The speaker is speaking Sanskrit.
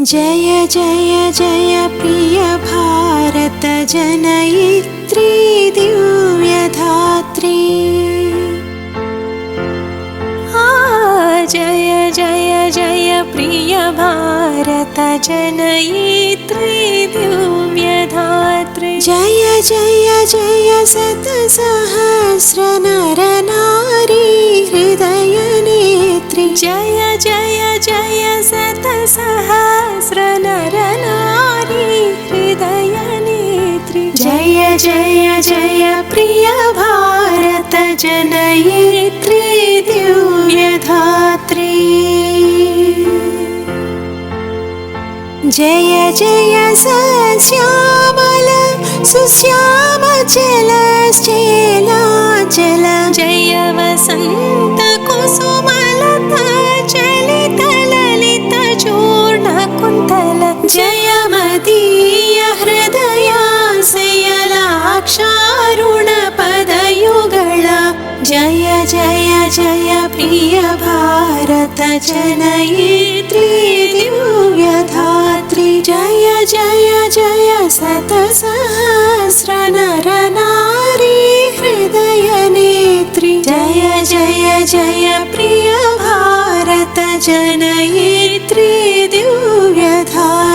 जय जय जय प्रिय भारत जनयित्री दिव्यधात्री। जय जय जय प्रिय भारत जनयित्री दिव्यधात्री। जय जय जय शतसहस्र नर नारी हृदय नेत्री। जय जय जय शतसहस्र नर नारी हृदय नेत्री। जय जय जय प्रिय भारत जनयित्री दिव्यधात्री। जय जय सश्यामल सुश्यामचलश्चेलाचल। जय वसन्त कुसुमलता चलित ललित चूर्ण कुन्तल। जय मदीय हृदयाशयलाक्षारुण पदयुगळ। जय जय जय प्रिय भारत जनयित्री दिव्यधात्री। जय जय जय शतसहस्र नर नारी हृदय नेत्री। जय जय जय प्रिय भारत जनयित्री दिव्यधात्री।